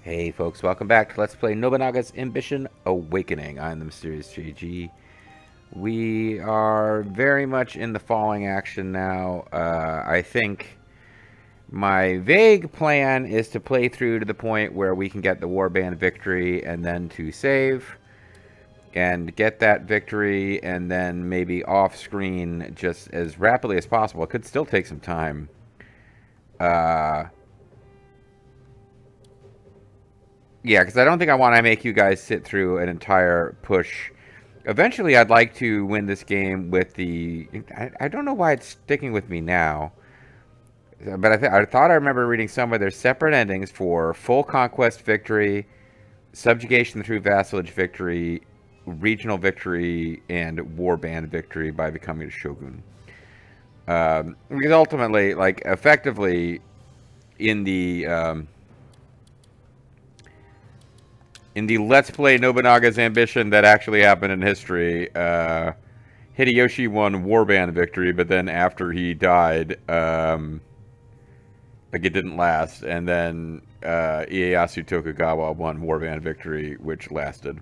Hey folks, welcome back to Let's Play Nobunaga's Ambition Awakening. I'm the Mysterious JG. We are very much in the falling action now. I think my vague plan is to play through to the point where we can get the warband victory and then to save and get that victory and then maybe off screen just as rapidly as possible. It could still take some time. Yeah, because I don't think I want to make you guys sit through an entire push. Eventually, I'd like to win this game with the... I don't know why it's sticking with me now. But I thought I remember reading somewhere there's separate endings for full conquest victory, subjugation through vassalage victory, regional victory, and warband victory by becoming a shogun. Because ultimately, like, effectively, in the... in the Let's Play Nobunaga's Ambition that actually happened in history, Hideyoshi won warband victory, but then after he died, like it didn't last, and then Ieyasu Tokugawa won warband victory, which lasted.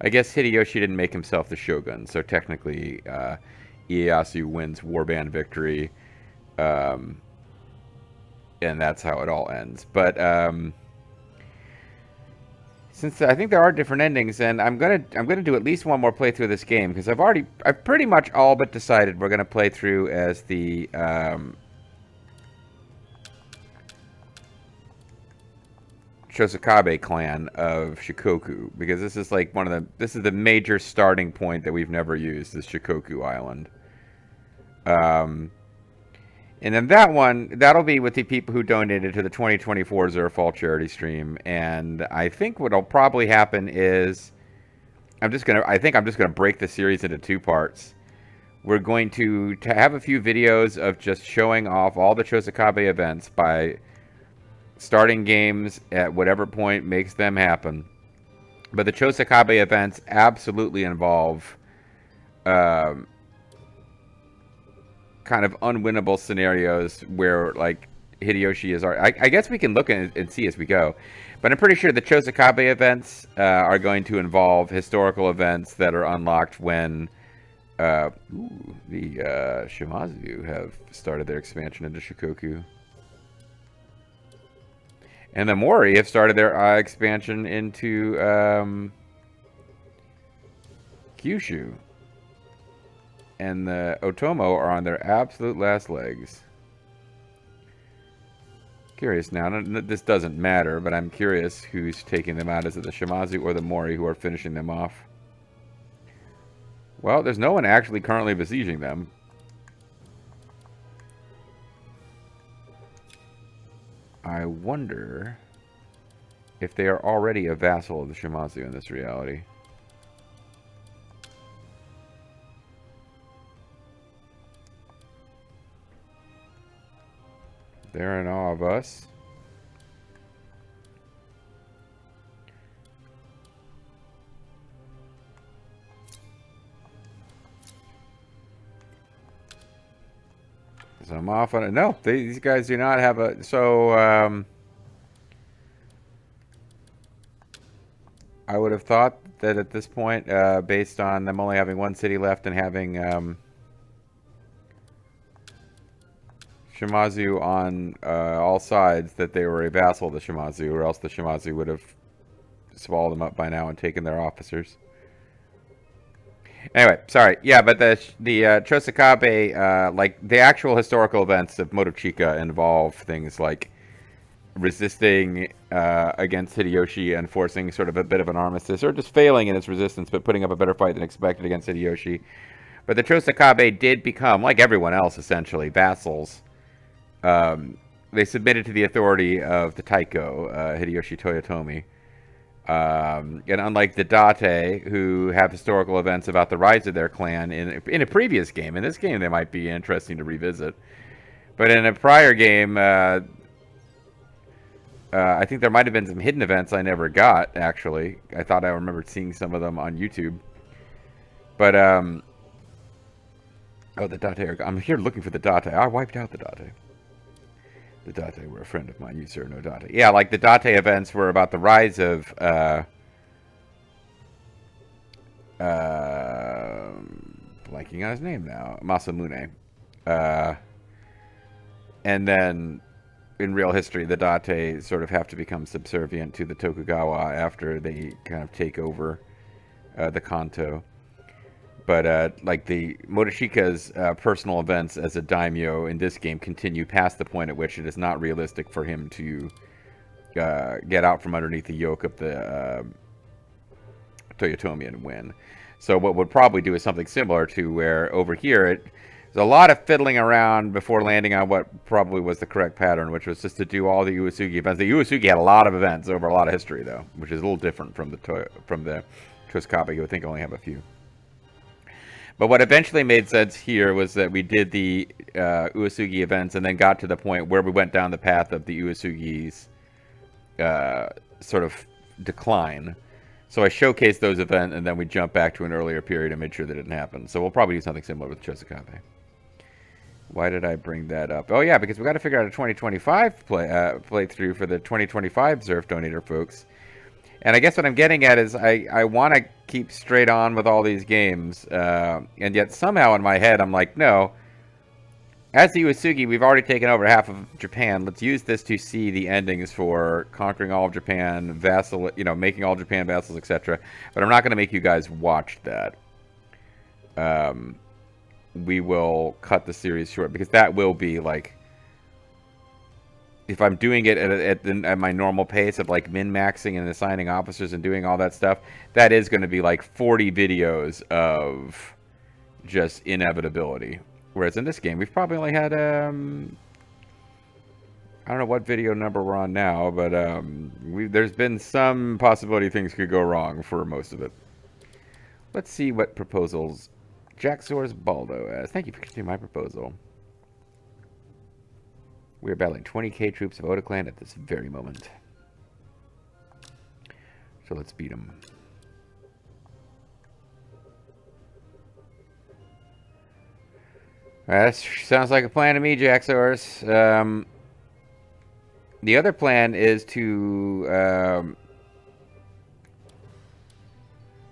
I guess Hideyoshi didn't make himself the shogun, so technically Ieyasu wins warband victory, and that's how it all ends. But since I think there are different endings, and I'm gonna do at least one more playthrough of this game because I've pretty much all but decided we're gonna play through as the Shosakabe clan of Shikoku, because this is like this is the major starting point that we've never used, this Shikoku Island. And then that'll be with the people who donated to the 2024 Zerfall charity stream. And I think what'll probably happen is I think I'm just gonna break the series into two parts. We're going to have a few videos of just showing off all the Chosakabe events by starting games at whatever point makes them happen. But the Chosakabe events absolutely involve kind of unwinnable scenarios where, like, Hideyoshi is I guess we can look and see as we go. But I'm pretty sure the Chosakabe events are going to involve historical events that are unlocked when the Shimazu have started their expansion into Shikoku. And the Mori have started their expansion into Kyushu. And the Otomo are on their absolute last legs. Curious now. This doesn't matter, but I'm curious who's taking them out. Is it the Shimazu or the Mori who are finishing them off? Well, there's no one actually currently besieging them. I wonder if they are already a vassal of the Shimazu in this reality. They're in awe of us. So I'm off on it. No, these guys do not have a... So, I would have thought that at this point, based on them only having one city left and having Shimazu on all sides, that they were a vassal of the Shimazu, or else the Shimazu would have swallowed them up by now and taken their officers. Anyway, sorry. Yeah, but the Chosakabe, like, the actual historical events of Motochika involve things like resisting against Hideyoshi and forcing sort of a bit of an armistice, or just failing in its resistance, but putting up a better fight than expected against Hideyoshi. But the Chosakabe did become, like everyone else, essentially, vassals. They submitted to the authority of the Taiko, Hideyoshi Toyotomi. And unlike the Date, who have historical events about the rise of their clan in a previous game, in this game they might be interesting to revisit. But in a prior game, I think there might have been some hidden events I never got, actually. I thought I remembered seeing some of them on YouTube. But, oh, the Date. I'm here looking for the Date. I wiped out the Date. The Date were a friend of mine. You, sir, no Date. Yeah, like the Date events were about the rise of blanking on his name now, Masamune. Uh, and then in real history, the Date sort of have to become subservient to the Tokugawa after they kind of take over the Kanto. But like the Motoshika's personal events as a daimyo in this game continue past the point at which it is not realistic for him to get out from underneath the yoke of the Toyotomi and win. So what we'll probably do is something similar to where over here there's a lot of fiddling around before landing on what probably was the correct pattern, which was just to do all the Uesugi events. The Uesugi had a lot of events over a lot of history, though, which is a little different from the Toyosukabe, who I think only have a few. But what eventually made sense here was that we did the Uesugi events and then got to the point where we went down the path of the Uesugi's sort of decline. So I showcased those events, and then we jumped back to an earlier period and made sure that didn't happen. So we'll probably do something similar with Chosukabe. Why did I bring that up? Oh, yeah, because we got to figure out a 2025 playthrough for the 2025 Zerf Donator folks. And I guess what I'm getting at is I want to keep straight on with all these games, and yet somehow in my head I'm like, no. As the Uesugi, we've already taken over half of Japan. Let's use this to see the endings for conquering all of Japan, making all Japan vassals, etc. But I'm not going to make you guys watch that. We will cut the series short because that will be like, if I'm doing it at my normal pace of like min-maxing and assigning officers and doing all that stuff, that is going to be like 40 videos of just inevitability. Whereas in this game, we've probably only had, I don't know what video number we're on now, but there's been some possibility things could go wrong for most of it. Let's see what proposals Jaxor's Baldo has. Thank you for continuing my proposal. We are battling 20k troops of Oda Clan at this very moment. So let's beat them. That sounds like a plan to me, Jaxors. The other plan is to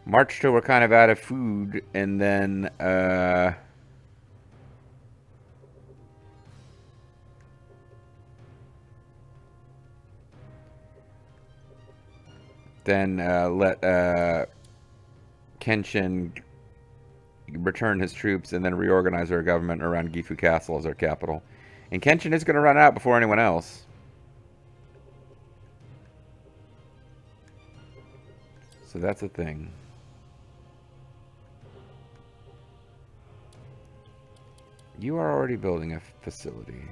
march till we're kind of out of food, and then let Kenshin return his troops and then reorganize our government around Gifu Castle as our capital. And Kenshin is going to run out before anyone else. So that's a thing. You are already building a facility.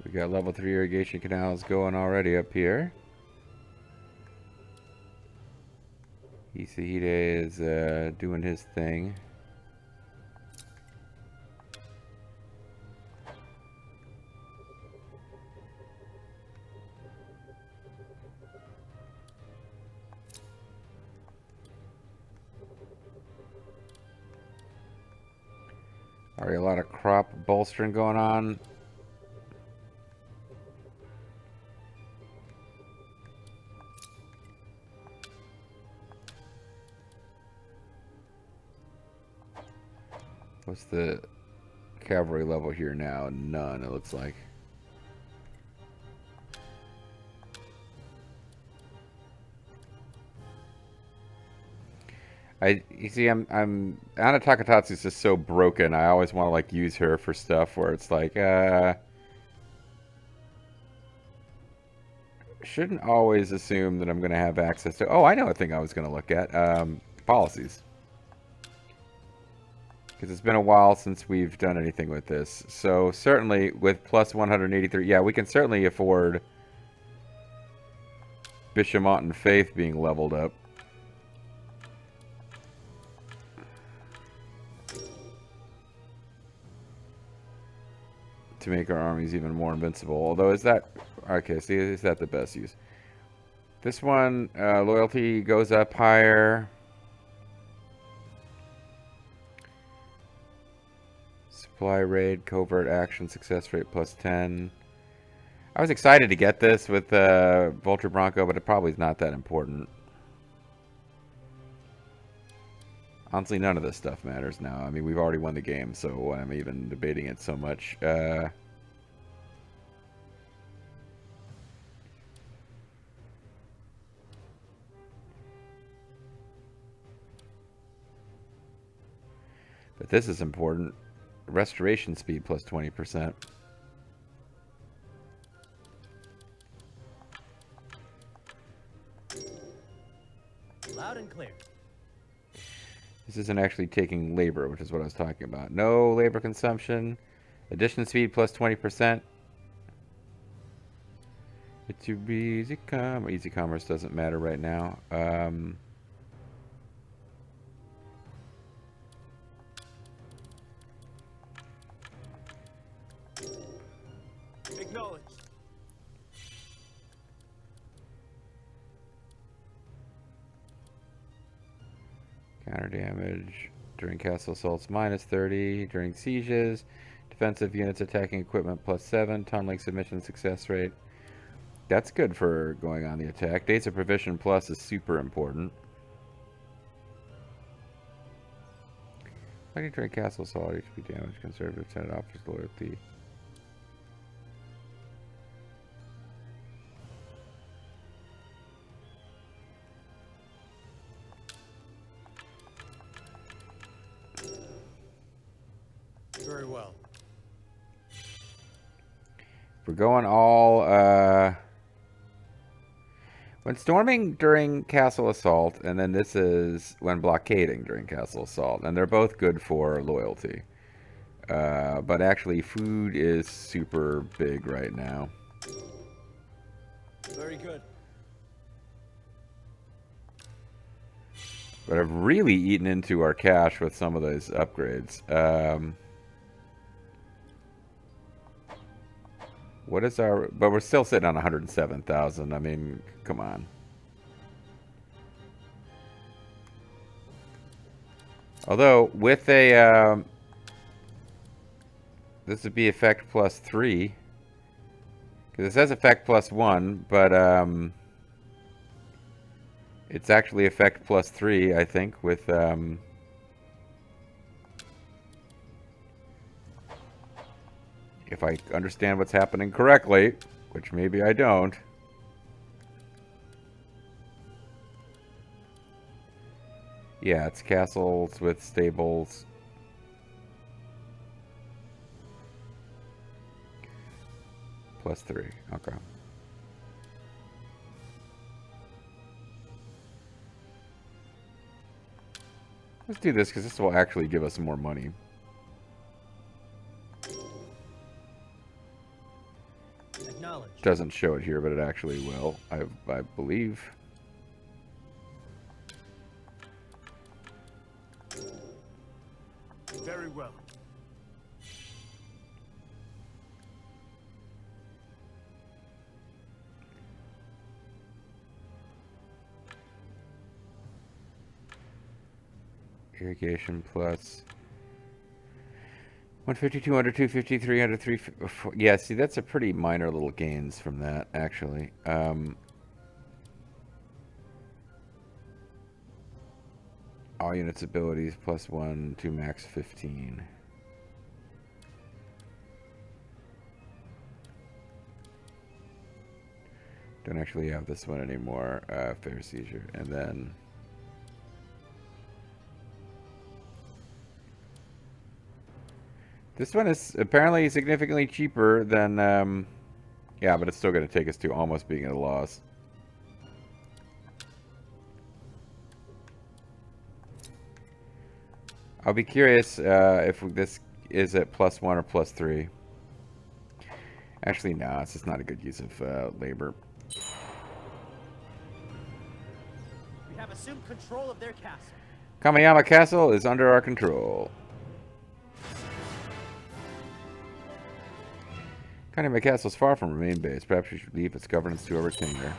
We got level 3 irrigation canals going already up here. Isahide is doing his thing. Already a lot of crop bolstering going on. What's the cavalry level here now? None, it looks like. You see, Anna Takatatsu is just so broken. I always want to like use her for stuff where it's like, shouldn't always assume that I'm going to have access to. Oh, I know a thing I was going to look at. Policies. Because it's been a while since we've done anything with this. So certainly with plus 183, yeah, we can certainly afford Bishamont and Faith being leveled up. To make our armies even more invincible. Although, is that... Okay, see, is that the best use? This one, loyalty goes up higher. Supply raid, covert action, success rate plus 10. I was excited to get this with Vulture Bronco, but it probably is not that important. Honestly, none of this stuff matters now. I mean, we've already won the game, so why am I even debating it so much? But this is important. Restoration speed plus 20%. Loud and clear. This isn't actually taking labor, which is what I was talking about. No labor consumption. Addition speed plus 20%. It's too easy commerce. Easy commerce doesn't matter right now. Acknowledged. Counter damage during castle assaults minus 30. During sieges. Defensive units attacking equipment plus 7. Tunneling submission success rate. That's good for going on the attack. Days of Provision Plus is super important. Fighting during castle assault, HP damage, conservative, Senate officers, loyalty. Very well. We're going all, when storming during castle assault, and then this is when blockading during castle assault, and they're both good for loyalty. But actually, food is super big right now. Very good. But I've really eaten into our cash with some of those upgrades. What is our... But we're still sitting on 107,000. I mean, come on. Although, with a... this would be effect plus 3. Because it says effect plus 1, but... it's actually effect plus 3, I think, with... if I understand what's happening correctly, which maybe I don't. Yeah, it's castles with stables. Plus 3, okay. Let's do this because this will actually give us more money. Doesn't show it here, but it actually will, I believe. Very well. Irrigation plus 150, 200, 250, 300, 350. Yeah, see, that's a pretty minor little gains from that, actually. All units abilities plus 1 to max 15. Don't actually have this one anymore. Fair seizure. And then... this one is apparently significantly cheaper than, yeah, but it's still going to take us to almost being at a loss. I'll be curious if this is at plus 1 or plus 3. Actually, no, it's just not a good use of labor. We have assumed control of their castle. Kamiyama Castle is under our control. Kamiyama Castle is far from our main base. Perhaps we should leave its governance to a retainer.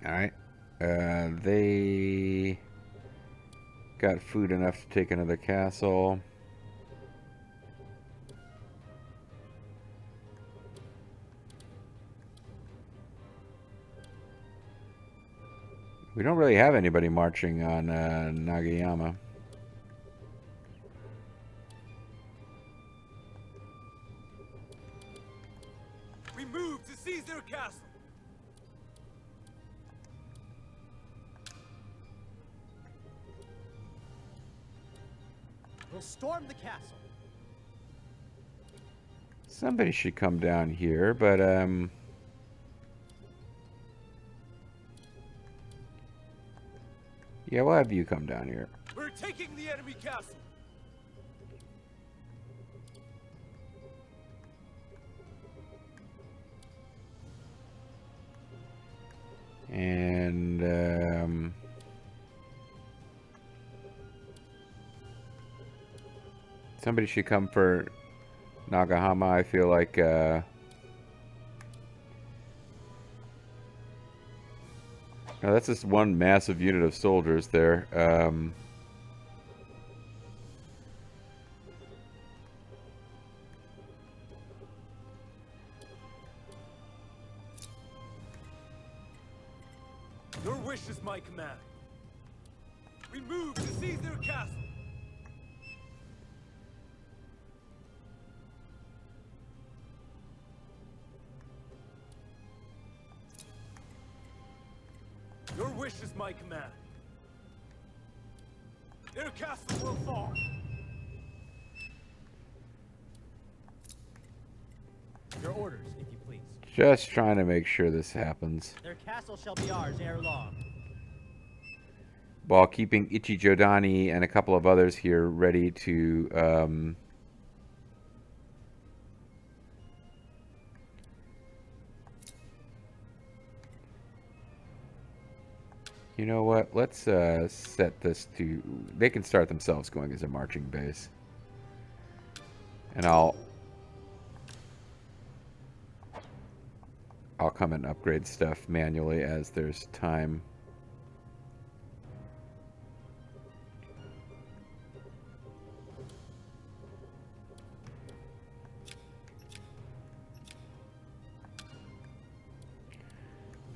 Alright. They got food enough to take another castle. We don't really have anybody marching on Nagayama. We move to seize their castle. We'll storm the castle. Somebody should come down here, but yeah, we'll have you come down here. We're taking the enemy castle. And somebody should come for Nagahama. I feel like no, that's just one massive unit of soldiers there. Your wish is my command. We move to seize their castle. Your wish is my command. Their castle will fall. Your orders, if you please. Just trying to make sure this happens, Their castle shall be ours ere long. while keeping Ichijodani and a couple of others here ready to you know what? Let's set this to... They can start themselves going as a marching base. And I'll come and upgrade stuff manually as there's time.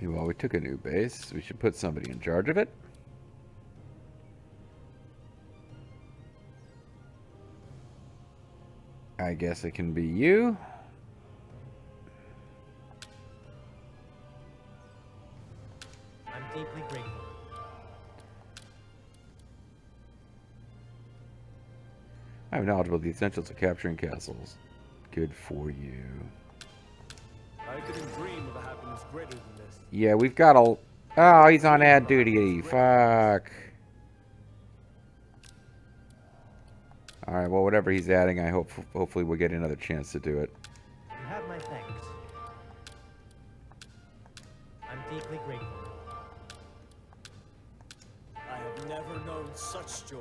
Well, we took a new base. We should put somebody in charge of it. I guess it can be you. I'm deeply grateful. I'm knowledgeable of the essentials of capturing castles. Good for you. I couldn't dream of a happiness greater than this. Yeah, we've got a... Oh, he's on ad duty. Fuck. Alright, well, whatever he's adding, I hope hopefully we'll get another chance to do it. You have my thanks. I'm deeply grateful. I have never known such joy.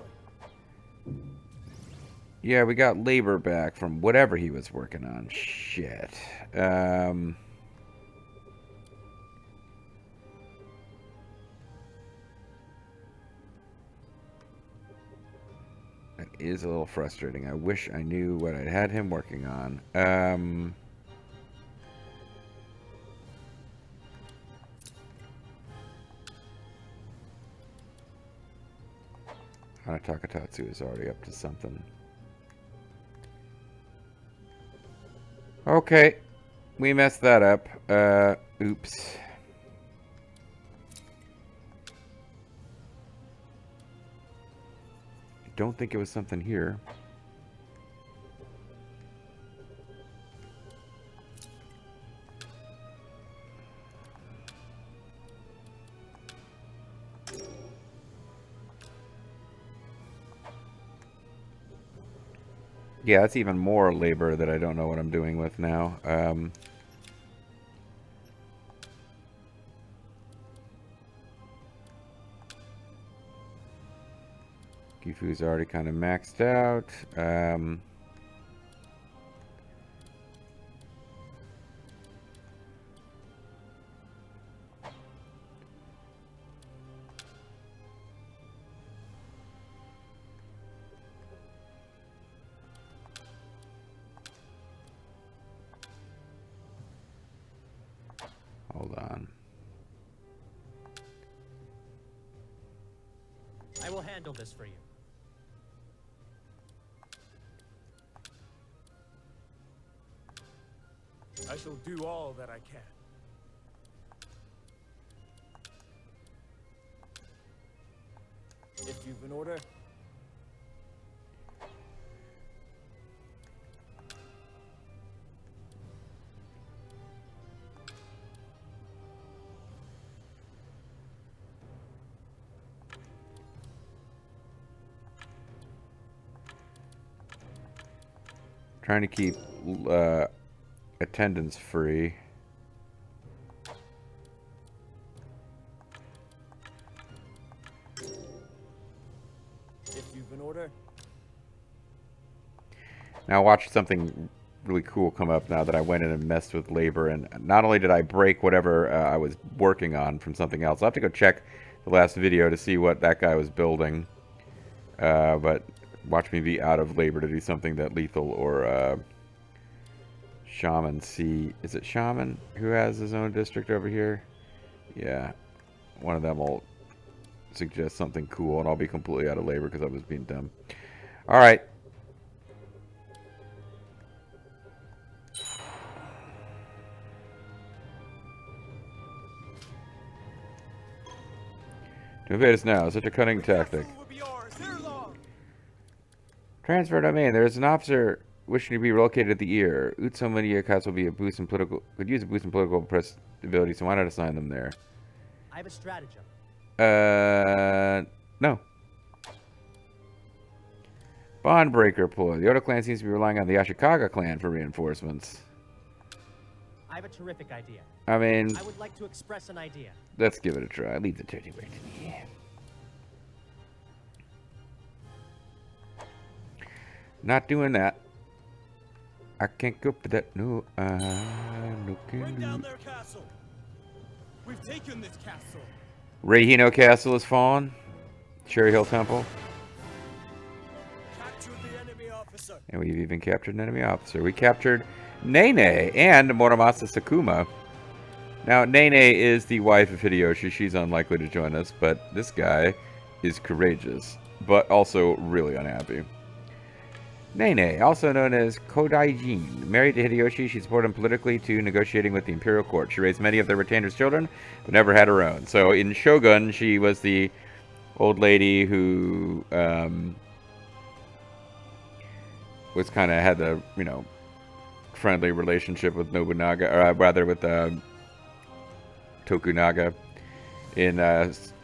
Yeah, we got labor back from whatever he was working on. Shit. That is a little frustrating. I wish I knew what I had him working on. Hanatakatatsu is already up to something. Okay. We messed that up. Oops. I don't think it was something here. Yeah, that's even more labor that I don't know what I'm doing with now. Gifu's already kind of maxed out. Hold on. I will handle this for you. I shall do all that I can. If you've an order. Trying to keep attendance free. If you've an order. Now watch something really cool come up now that I went in and messed with labor, and not only did I break whatever I was working on from something else. I'll have to go check the last video to see what that guy was building. But watch me be out of labor to do something that Lethal or Shaman see. Is it Shaman who has his own district over here? Yeah. One of them will suggest something cool, and I'll be completely out of labor because I was being dumb. Alright. To invade us now, such a cunning tactic. Castle will be ours ere long. Transfer domain. There is an officer wishing to be relocated at the ear. Utsunomiya Katsu will be a boost in political. Could use a boost in political prestability, so why not assign them there? I have a stratagem. No. Bondbreaker ploy. The Oda clan seems to be relying on the Ashikaga clan for reinforcements. I have a terrific idea. I mean, I would like to express an idea. let's give it a try. Leave the dirty work to me. Not doing that. I can't go for that. No, no Bring can down do. their castle. We've taken this castle. Reihino Castle is fallen. Cherry Hill Temple. Capture the enemy officer. And we've even captured an enemy officer. We captured Nene and Muramasa Sakuma. Now, Nene is the wife of Hideyoshi. She's unlikely to join us, but this guy is courageous, but also really unhappy. Nene, also known as Kodaijin, married to Hideyoshi, she supported him politically to negotiating with the imperial court. She raised many of the retainers' children, but never had her own. So in Shogun, she was the old lady who was kind of had the, you know, friendly relationship with Nobunaga, or rather with Tokunaga. In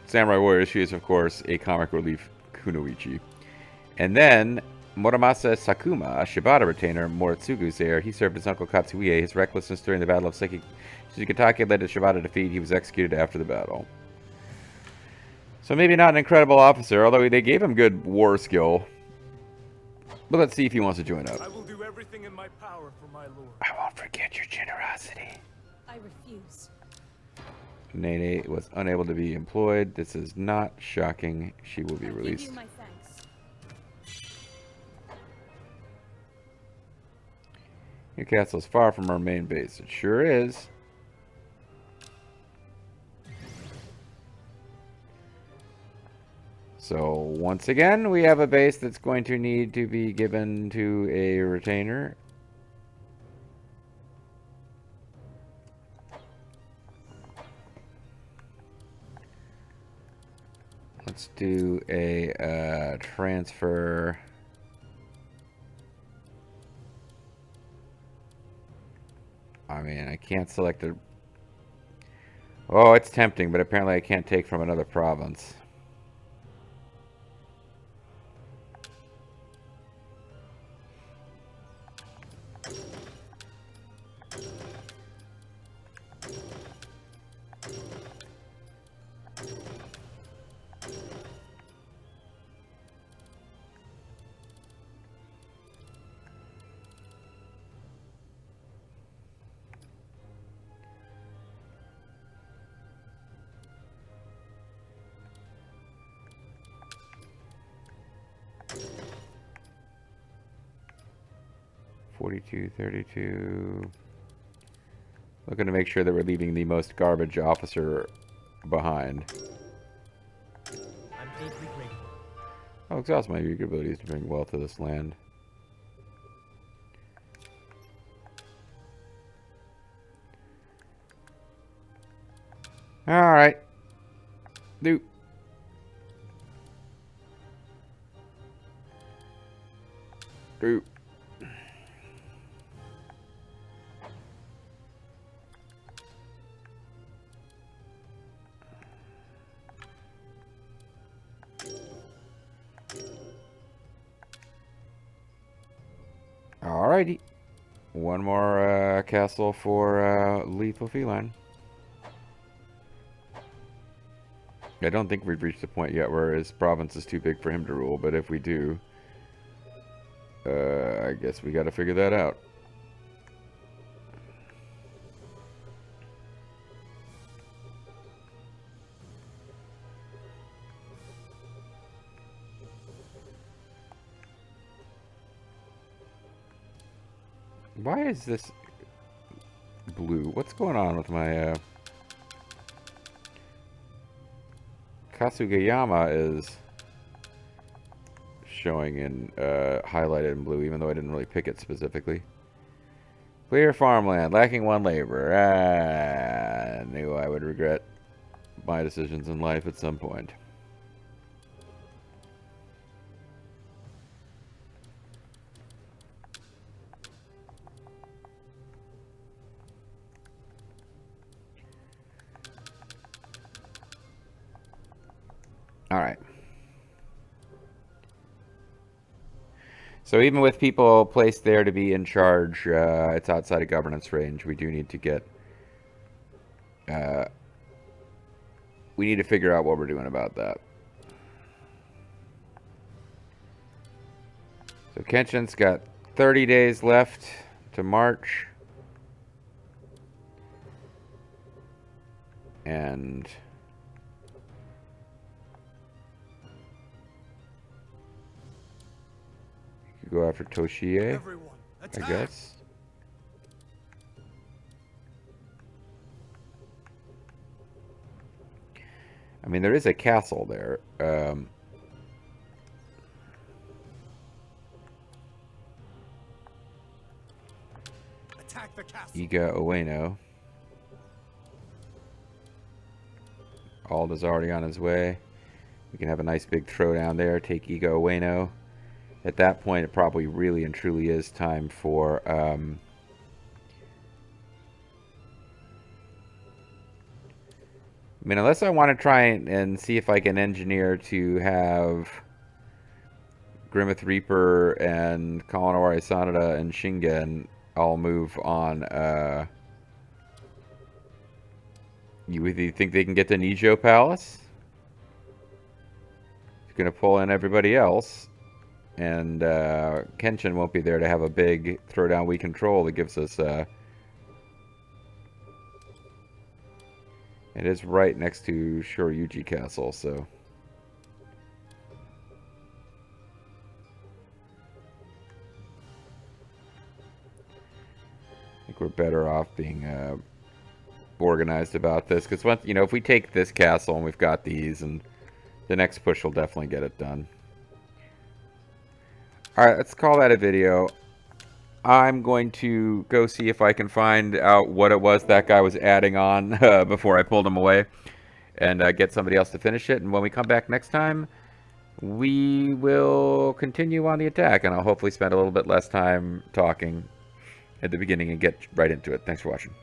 Samurai Warriors, she is, of course, a comic relief kunoichi. And then Muramasa Sakuma, a Shibata retainer, Moritsugu's heir, he served his uncle Katsuie. His recklessness during the Battle of Shizukatake led to Shibata defeat. He was executed after the battle. So maybe not an incredible officer, although they gave him good war skill. But let's see if he wants to join up. I will do everything in my power for my lord. I won't forget your generosity. I refuse. Nene was unable to be employed. This is not shocking. She will be I released. give you my thanks. Your castle is far from our main base. It sure is. So, once again, we have a base that's going to need to be given to a retainer. Let's do a transfer. I mean, I can't select a... Oh, it's tempting, but apparently I can't take from another province. $42, $32. Looking to make sure that we're leaving the most garbage officer behind. I'm deeply grateful. I'll exhaust my unique abilities to bring wealth to this land. Alright. Do. Do. Alrighty. One more castle for Lethal Feline. I don't think we've reached the point yet where his province is too big for him to rule, but if we do, I guess we gotta figure that out. Why is this blue? What's going on with my Kasugayama is showing in highlighted in blue, even though I didn't really pick it specifically. Clear farmland, lacking one labor. I knew I would regret my decisions in life at some point. Alright. So even with people placed there to be in charge, it's outside of governance range. We do need to get... we need to figure out what we're doing about that. So Kenshin's got 30 days left to march. And... go after Toshie, I guess. I mean, there is a castle there. Attack the castle. Iga Ueno. Alda's already on his way. We can have a nice big throwdown there. Take Iga Ueno. At that point, it probably really and truly is time for I mean, unless I want to try and see if I can engineer to have Grimmeth Reaper and Kalinori Sanada and Shingen all move on. You think they can get to Nijo Palace? It's going to pull in everybody else. And Kenshin won't be there to have a big throwdown we control that gives us... it is right next to Shoryuji Castle, so... I think we're better off being organized about this. Because, you know, if we take this castle and we've got these, and the next push will definitely get it done. Alright, let's call that a video. I'm going to go see if I can find out what it was that guy was adding on before I pulled him away. And get somebody else to finish it. And when we come back next time, we will continue on the attack. And I'll hopefully spend a little bit less time talking at the beginning and get right into it. Thanks for watching.